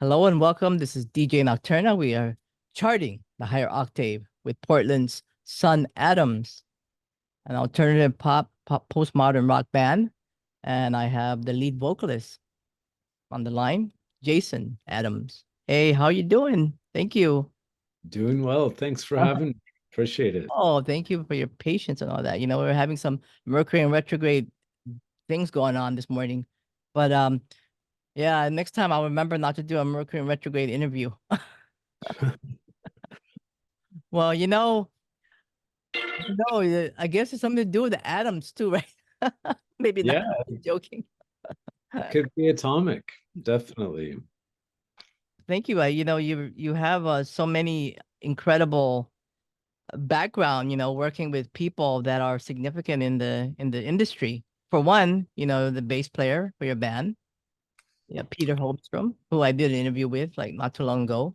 Hello and welcome. This is DJ Nocturna. We are charting the higher octave with Portland's Jsun Atoms, an alternative pop postmodern rock band. And I have the lead vocalist on the line, Jsun Atoms. Hey, how you doing? Thank you. Doing well. Thanks for having me. Appreciate it. Oh, thank you for your patience and all that. We're having some Mercury and retrograde things going on this morning. But yeah, next time I'll remember not to do a Mercury and retrograde interview. Well, I guess it's something to do with the atoms too, right? Maybe not. Yeah, I'm joking. could be atomic. Definitely. Thank you. You have so many incredible background. Working with people that are significant in the industry. For one, the bass player for your band, yeah, Peter Holmstrom, who I did an interview with like not too long ago.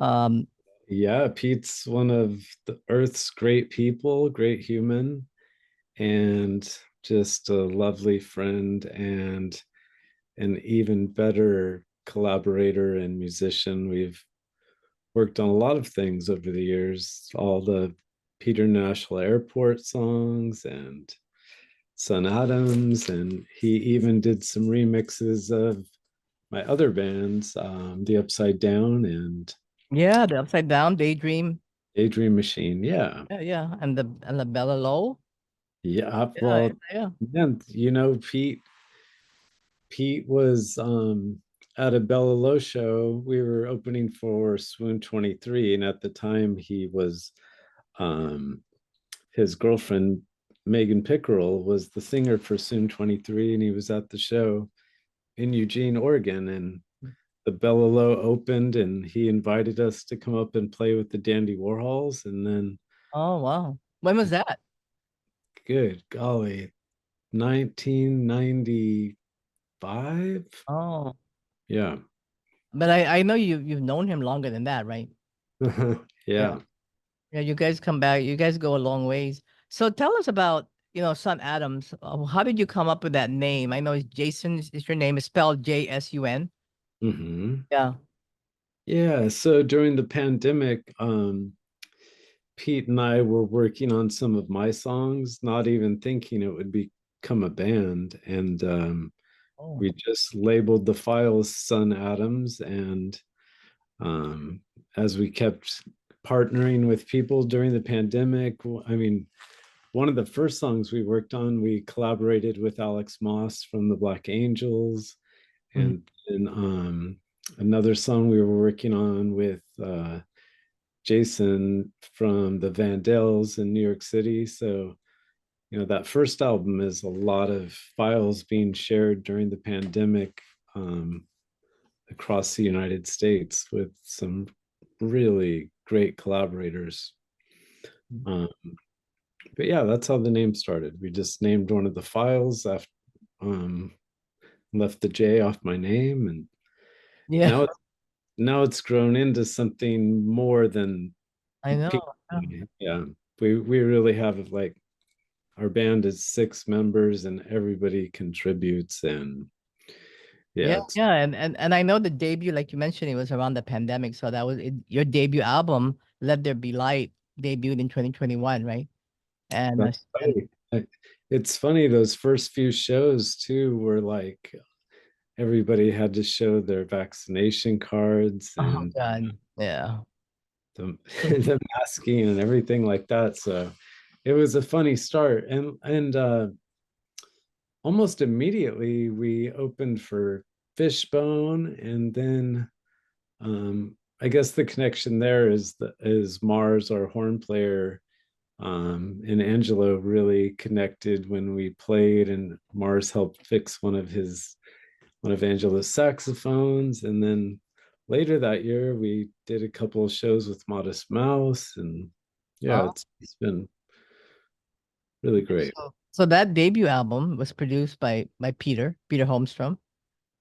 Um, Yeah, Pete's one of the Earth's great people, great human, and just a lovely friend and an even better collaborator and musician. We've worked on a lot of things over the years, all the Peter National Airport songs and Jsun Atoms, and he even did some remixes of my other bands, the Upsidedown and yeah, the Upside Down, Daydream, Daydream Machine. Yeah, yeah, and the Bella Low, yeah. yeah, Well, yeah. man, Pete was at a Bella Low show. We were opening for Swoon 23, and at the time he was um, his girlfriend Megan Pickerel was the singer for Swoon 23, and he was at the show in Eugene, Oregon, and the Bella Low opened, and he invited us to come up and play with the Dandy Warhols, and then Oh wow, when was that? good golly, 1995. Oh, Yeah. but I know you've known him longer than that, right? Yeah. Yeah. Yeah, you guys come back. You guys go a long ways. So tell us about, Jsun Atoms. How did you come up with that name? I know it's Jason is your name. It's spelled Jsun. Hmm. Yeah. Yeah, so during the pandemic, Pete and I were working on some of my songs, not even thinking it would become a band, and Oh. we just labeled the files Jsun Atoms. And um, as we kept partnering with people during the pandemic, I mean, one of the first songs we worked on, we collaborated with Alex Moss from the Black Angels, Mhm. and another song we were working on with Jason from the Vandals in New York City. So, that first album is a lot of files being shared during the pandemic, um, across the United States with some really great collaborators. Um, but yeah, that's how the name started. We just named one of the files after, um, left the J off my name, and Yeah, now it's grown into something more than I know. Pink. Yeah. Yeah, we really have, like, our band is 6 members and everybody contributes, and Yeah, yeah, it's yeah, and I know the debut, like you mentioned, it was around the pandemic, so that was it, your debut album, Let There Be Light, debuted in 2021, right? And that's funny. It's funny, those first few shows too were like everybody had to show their vaccination cards oh and God, yeah. the, the masking and everything like that. So it was a funny start, and almost immediately we opened for Fishbone, and then I guess the connection there is Mars, our horn player, and Angelo really connected when we played, and Mars helped fix one of Angelo's saxophones, and then later that year we did a couple of shows with Modest Mouse, and yeah, Oh, it's been really great. so that debut album was produced by Peter Holmstrom,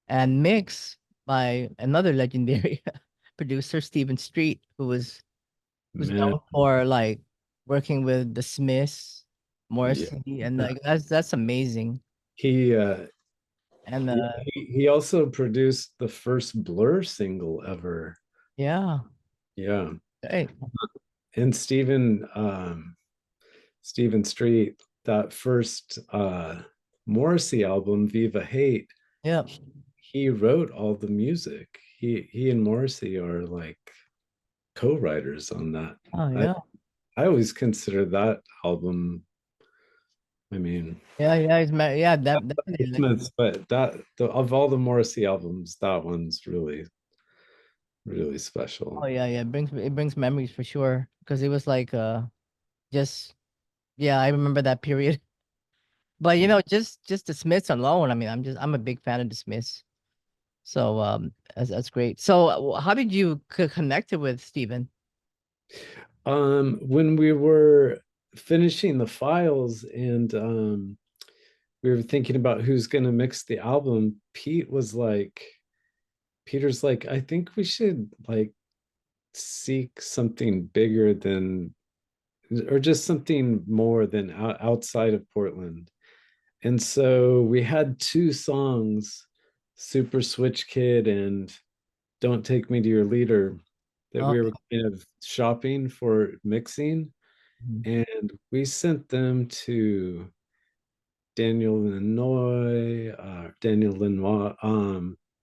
and mixed by another legendary producer, Stephen Street, who's Man, known for like working with the Smiths, yeah, Morrissey, and like that's amazing. he And Yeah, he also produced the first Blur single ever. yeah, Yeah. hey, And Stephen Street, that first Morrissey album, Viva Hate, yeah, he wrote all the music. He and Morrissey are like co-writers on that. oh I, yeah, I always consider that album, I mean, yeah, he's married. Yeah, that definitely. Basements, but of all the Morrissey albums, that one's really, really Oh special. yeah, yeah, it brings memories for sure because it was like just yeah, I remember that period. But just the Smiths alone, I mean, I'm a big fan of the Smiths. So that's great. So how did you connect it with Steven? When we were finishing the files and we were thinking about who's going to mix the album, Peter's like, I think we should like seek something bigger than, or just something more than outside of Portland. And so we had two songs, Super Switch Kid and Don't Take Me to Your Leader, that Oh, we were kind of shopping for mixing. mhm. And we sent them to Daniel Lenoir,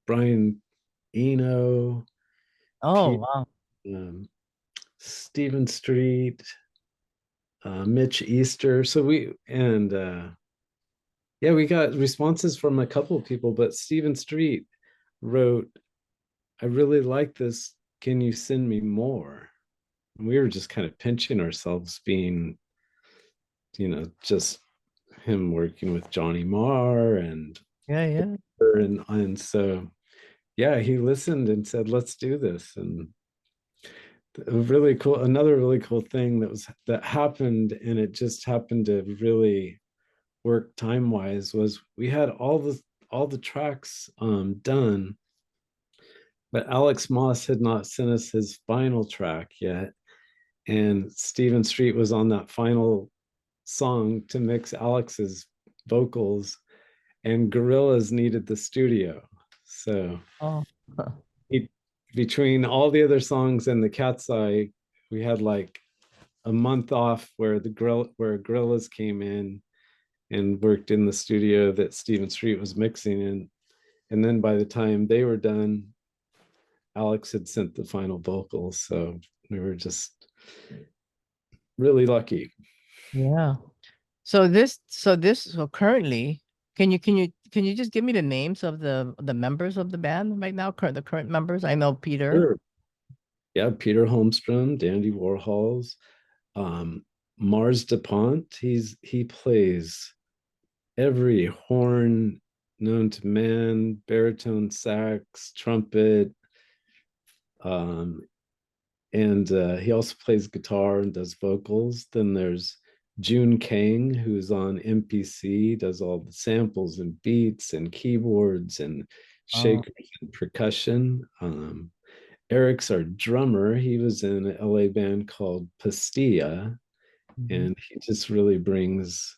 Brian Eno, Oh, Pete, wow. um, Stephen Street, Mitch Easter. So yeah, we got responses from a couple of people, but Stephen Street wrote, I really like this. Can you send me more? And we were just kind of pinching ourselves being, just him working with Johnny Marr Yeah, yeah. and so yeah, he listened and said, let's do this. And another really cool thing that happened, and it just happened to really work time wise, was we had all the tracks done, but Alex Moss had not sent us his final track yet. And Stephen Street was on that final song to mix Alex's vocals, and Gorillaz needed the studio. So Oh, he, between all the other songs and the Cat's Eye, we had like a month off where Gorillaz came in and worked in the studio that Stephen Street was mixing in. And then by the time they were done, Alex had sent the final vocals. So we were just really lucky. yeah. So currently, can you just give me the names of the members of the band right now? The current members. I know Peter. Sure. Yeah, Peter Holmstrom, Dandy Warhols, Mars DuPont. He plays every horn known to man, baritone sax, trumpet, um, and he also plays guitar and does vocals. Then there's June Kang, who's on MPC, does all the samples and beats and keyboards and Oh, shakers and percussion. Eric's our drummer. He was in an LA band called Pastilla, mhm. and he just really brings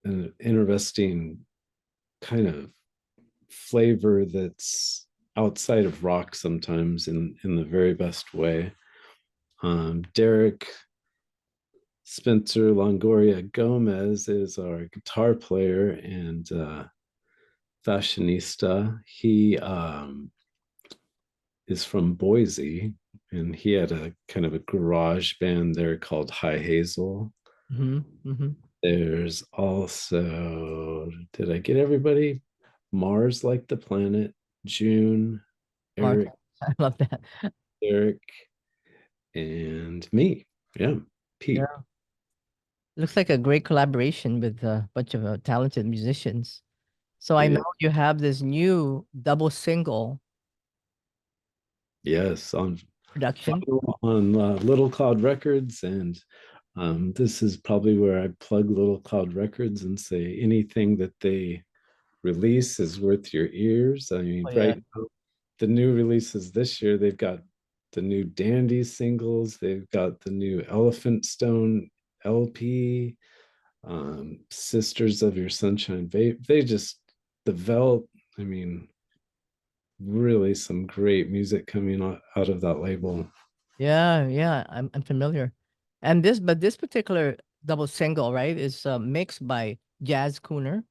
an interesting kind of flavor that's outside of rock sometimes in the very best way. Derek Spencer Longoria Gomez is our guitar player and fashionista. He is from Boise, and he had a kind of a garage band there called High Hazel. Mm-hmm. There's also, did I get everybody? Mars Like the Planet, June, Mark, Eric, I love that. Eric, and me. Yeah, Pete. Yeah. Looks like a great collaboration with a bunch of talented musicians. So I know Yeah. you have this new double single Yes, production. on Little Cloud Records, and this is probably where I plug Little Cloud Records and say anything that they release is worth your ears. I mean, Oh yeah. right now, the new releases this year, they've got the new Dandy singles, they've got the new Elephant Stone LP, Sisters of Your Sunshine. They just the Velt. I mean, really some great music coming out of that label. Yeah, yeah, I'm familiar. And this particular double single, right, is mixed by Jagz Kooner.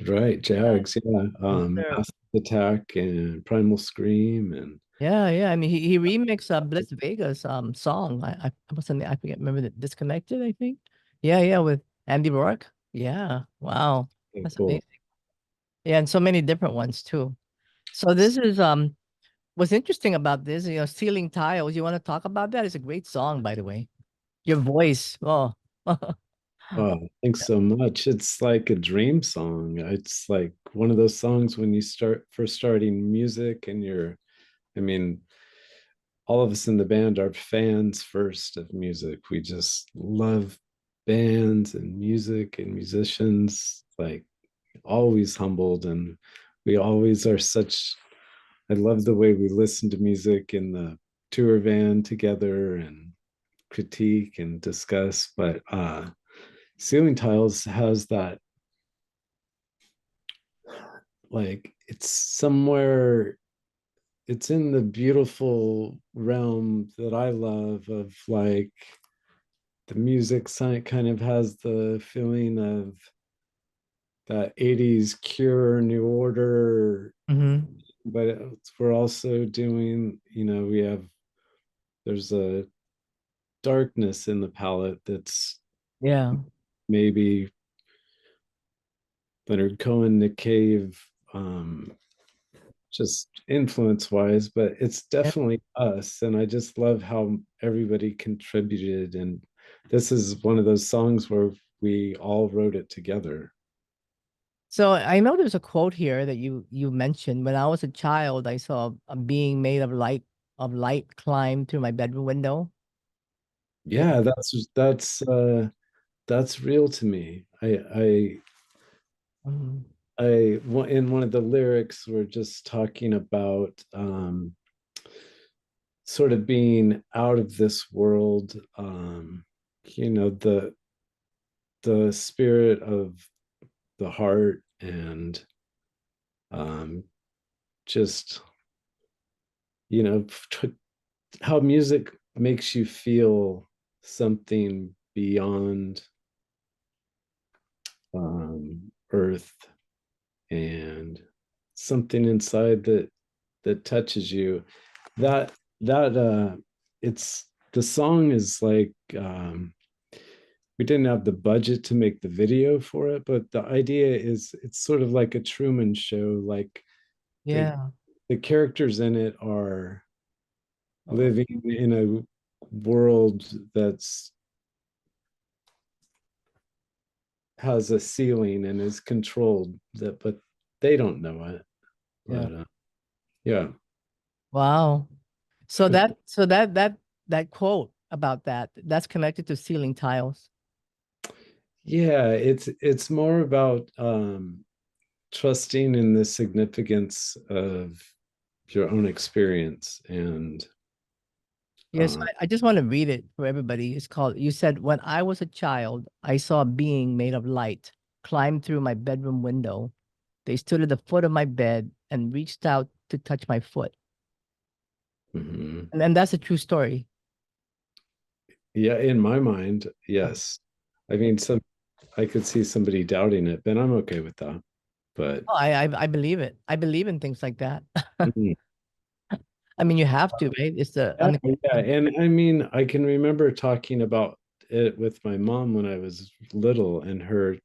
Right, Jagz, yeah. Another- Massive Attack and Primal Scream and Yeah, yeah. I mean, he remixed Bliss Vegas song. I what's the name? I forget. Remember the Disconnected? I think. Yeah, yeah, with Andy Rourke. Yeah. Wow, yeah, that's cool. amazing. Yeah, and so many different ones too. So this is what's interesting about this, Ceiling Tiles. You want to talk about that? It's a great song, by the way. Your voice. Oh. Oh, thanks so much. It's like a dream song. It's like one of those songs when you start first starting music and I mean, all of us in the band are fans first of music. We just love bands and music and musicians, like always humbled. And we always are such, I love the way we listen to music in the tour van together and critique and discuss. But Ceiling Tiles has that, like, it's somewhere, it's in the beautiful realm that I love of like the music side kind of has the feeling of that 80s Cure, New Order, Hmm. but we're also doing, there's a darkness in the palette that's Yeah. maybe Leonard Cohen, Nick Cave, um, just influence wise, but it's Yeah. definitely us. And I just love how everybody contributed. And this is one of those songs where we all wrote it together. So I know there's a quote here that you mentioned. When I was a child, I saw a being made of light climb through my bedroom window. Yeah. Yeah, that's real to me. Mhm. In one of the lyrics, we're just talking about sort of being out of this world, you know, the spirit of the heart and um, just you know how music makes you feel something beyond earth and something inside that touches you that it's the song is like we didn't have the budget to make the video for it, but the idea is it's sort of like a Truman Show, like the Yeah. the characters in it are Oh, living in a world that's has a ceiling and is controlled that, but they don't know it. yeah. But yeah, Wow. That quote about that's connected to ceiling tiles. yeah, it's more about trusting in the significance of your own experience and Yes, uh, I just want to read it for everybody. It's called, you said, when I was a child, I saw a being made of light climb through my bedroom window. They stood at the foot of my bed and reached out to touch my foot. mhm. And that's a true story. Yeah, in my mind, yes. I mean, I could see somebody doubting it, but I'm okay with that. But Oh, I believe it. I believe in things like that. mhm. I mean, you have to, right? It's the Yeah, yeah, and I mean, I can remember talking about it with my mom when I was little, and her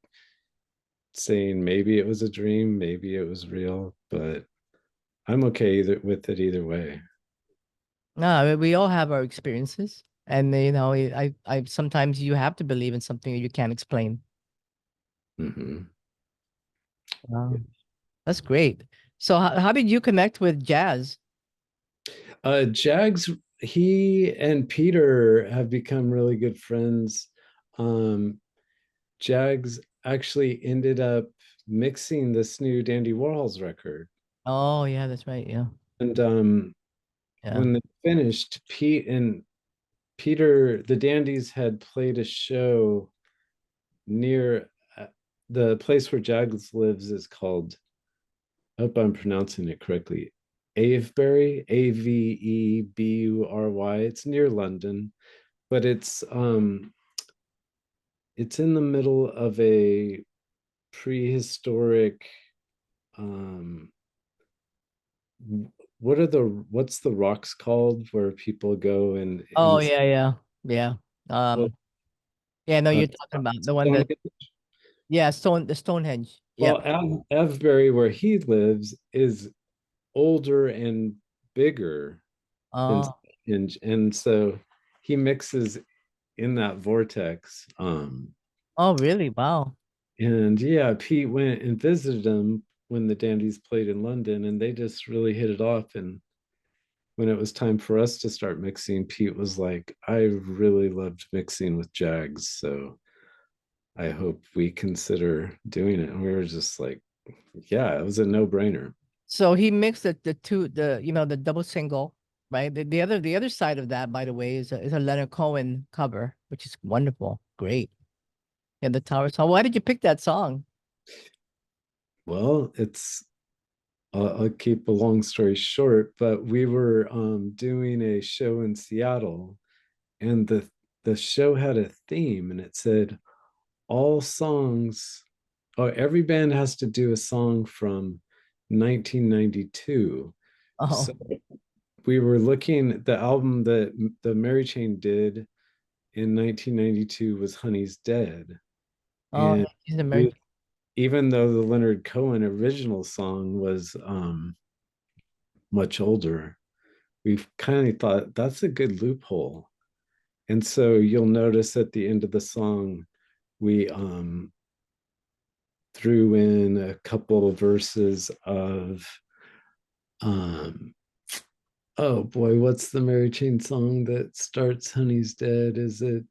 saying maybe it was a dream, maybe it was real, but I'm okay with it either way. no, we all have our experiences, and I sometimes you have to believe in something that you can't explain. Mhm. Wow, that's great. So how did you connect with jazz? Jagz, he and Peter have become really good friends. Um, Jagz actually ended up mixing this new Dandy Warhols record. Oh yeah, that's right. Yeah, And yeah. when they finished, Pete and Peter, the Dandies had played a show near the place where Jagz lives is called I hope I'm pronouncing it correctly. Avebury, Avebury. It's near London, but it's in the middle of a prehistoric um what's the rocks called where people go Oh and yeah, yeah, yeah. well, Yeah, no, uh, you're talking about the one that, Stonehenge. yeah, the Stonehenge. Yep. Well, Avebury, where he lives, is older and bigger than Oh, Stonehenge, and so he mixes in that vortex. oh, really? Wow. And yeah, Pete went and visited him when the Dandies played in London, and they just really hit it off. And when it was time for us to start mixing, Pete was like, I really loved mixing with Jagz, so I hope we consider doing it. And we were just like, yeah, it was a no-brainer. So he mixed the two, the double single, right? The other side of that, by the way, is a Leonard Cohen cover, which is wonderful, great. Yeah, the Tower song. Why did you pick that song? Well, I'll keep a long story short, but we were doing a show in Seattle, and the show had a theme, and it said all songs. Oh, every band has to do a song from 1992. So Oh, we were looking at the album that the Mary Chain did in 1992 was Honey's Dead. oh, And he's an we, American. even though the Leonard Cohen original song was much older, we kind of thought that's a good loophole. And so you'll notice at the end of the song, we threw in a couple of verses of um oh boy, what's the Mary Chain song that starts Honey's Dead? Is it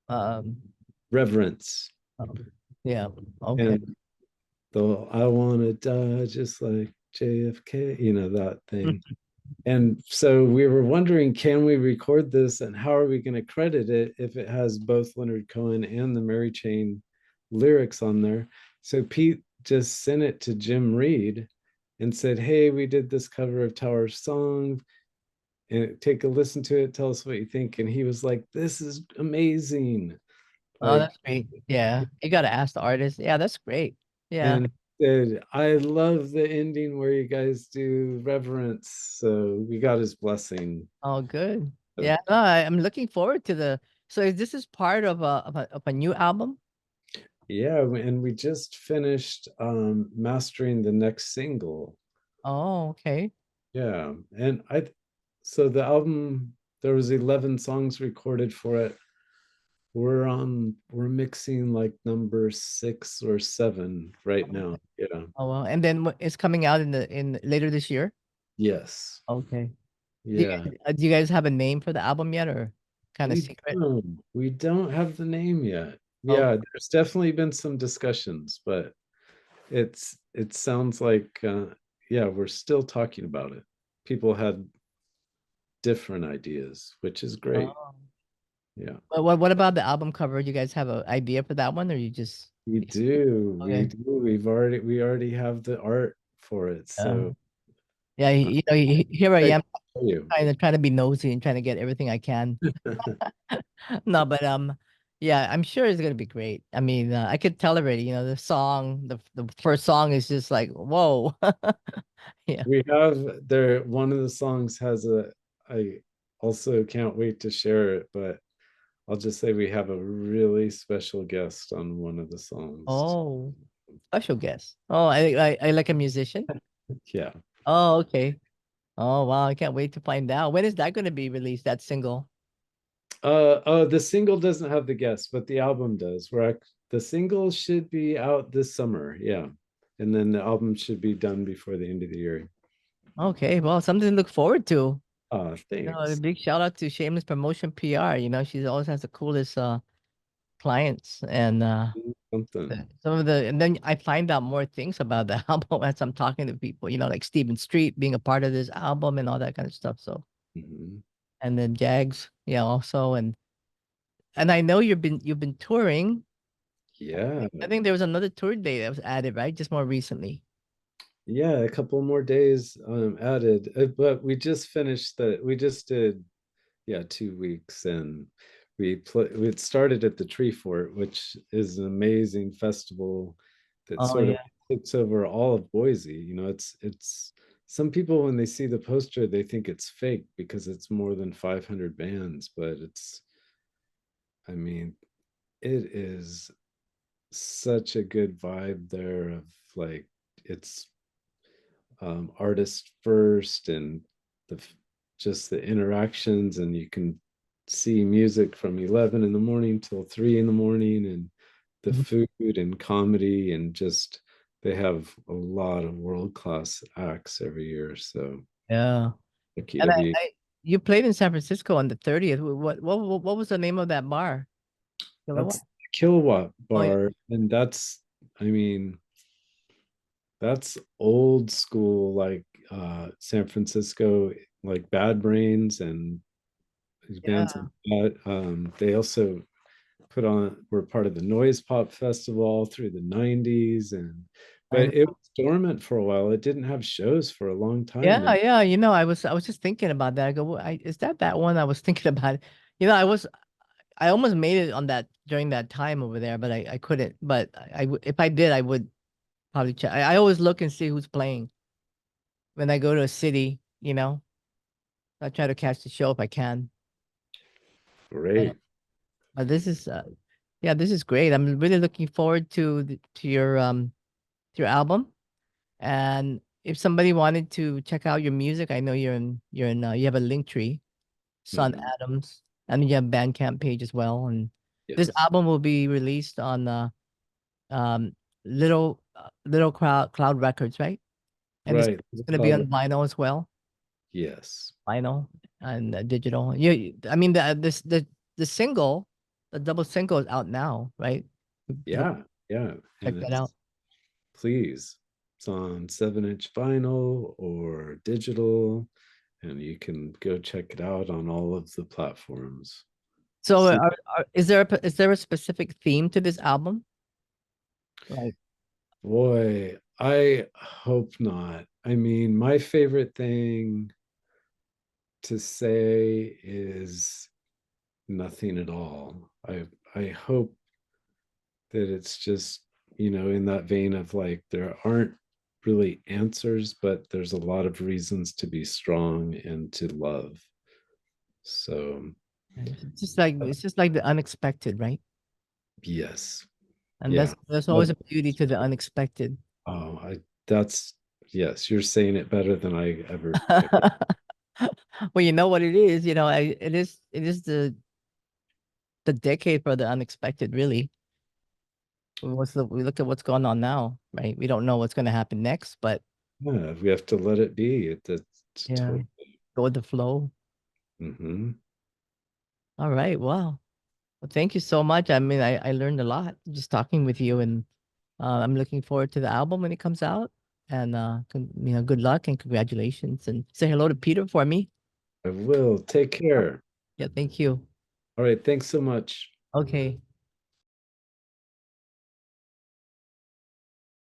Um, Reverence? um, yeah, okay. And the I wanna die just like JFK, that thing. And so we were wondering, can we record this and how are we going to credit it if it has both Leonard Cohen and the Mary Chain lyrics on there? So Pete just sent it to Jim Reed and said, hey, we did this cover of Tower's song. And take a listen to it, tell us what you think. And he was like, this is amazing. Oh, Like, that's great. Yeah, you got to ask the artist. Yeah, that's great. Yeah. and said, I love the ending where you guys do reverence. So we got his blessing. Oh, good. Yeah, no, I'm looking forward to the. So is this is part of a new album? Yeah, and we just finished mastering the next single. Oh, okay. Yeah, and so the album, there was 11 songs recorded for it. We're mixing like number 6 or 7 right now. Yeah. Oh well, and then it's coming out in later this year. Yes. Okay. Yeah. Do you guys have a name for the album yet, or kind of secret? We don't have the name yet. Oh, Yeah, there's definitely been some discussions, but it sounds like yeah, we're still talking about it. People had different ideas, which is great. oh. Yeah. What about the album cover? Do you guys have an idea for that one, or you just We do. We okay? do. We already have the art for it. So Yeah, uh, here I I can am show you. trying to be nosy and trying to get everything I can. No, but yeah, I'm sure it's gonna be great. I mean, I could tell already. The song, the first song is just like whoa. Yeah. We have there one of the songs has I also can't wait to share it, but I'll just say we have a really special guest on one of the songs. Oh, special guest. Oh, I like a musician. Yeah. Oh, okay. Oh, wow. I can't wait to find out. When is that going to be released, that single? Oh, the single doesn't have the guest, but the album does. The single should be out this summer, yeah. And then the album should be done before the end of the year. Okay, well, something to look forward to. A Thanks. big shout out to Shameless Promotion PR. She always has the coolest clients and Something. and then I find out more things about the album as I'm talking to people, like Stephen Street being a part of this album and all that kind of stuff. So, Mhm. and then Jags, yeah, also and I know you've been touring. Yeah. I think there was another tour date that was added, right? Just more recently. Yeah, a couple more days added. But we just did, yeah, 2 weeks, and it started at the Tree Fort, which is an amazing festival that Oh sort of yeah. takes over all of Boise. It's some people, when they see the poster, they think it's fake because it's more than 500 bands, but I mean, it is such a good vibe there of like it's artist first, and the just the interactions, and you can see music from 11 in the morning till 3 in the morning, and the Mhm. food and comedy, and just they have a lot of world-class acts every year, so Yeah. lucky And to be. you played in San Francisco on the 30th. What was the name of that bar? Kilowatt? That's the Kilowatt Oh yeah. Bar, and I mean that's old school, like San Francisco, like Bad Brains and these bands Yeah. like that. They also were part of the Noise Pop Festival through the 90s, and I but it know. was dormant for a while. It didn't have shows for a long time. Yeah, And yeah. I was just thinking about that. I go, is that one I was thinking about it? I almost made it on that during that time over there, but I couldn't. But if I did, I would probably check. I always look and see who's playing when I go to a city, I try to catch the show if I can. Uh, great. But yeah, this is great. I'm really looking forward to your album. And if somebody wanted to check out your music, I know you have a link tree, Sun Mhm. Atoms, and you have Bandcamp page as well. And this Yes. album will be released on um Little Cloud Records, right? And Right. it's gonna be on vinyl as well, Yes. vinyl and digital. I mean the single, the double single is out now, right? People Yeah. Yeah. check And that out. please, it's on 7-inch vinyl or digital, and you can go check it out on all of the platforms. So, See, is there a specific theme to this album? Like, boy, I hope not. I mean, my favorite thing to say is nothing at all. I hope that it's just, in that vein of like there aren't really answers, but there's a lot of reasons to be strong and to love. So, it's just like the unexpected, right? yes. And Yeah. there's always Love a beauty to the unexpected. Oh, that's yes, you're saying it better than I ever could. Well, you know what it is, it is the decade for the unexpected, really. We look at what's going on now, right? We don't know what's going to happen next, but Yeah, we have to let it be. It's yeah, totally. go with the flow. Hmm. All right, wow. Well, thank you so much. I mean, I learned a lot just talking with you, and I'm looking forward to the album when it comes out. And good luck and congratulations. And say hello to Peter for me. I will. Take care. Yeah, thank you. All right. Thanks so much. Okay.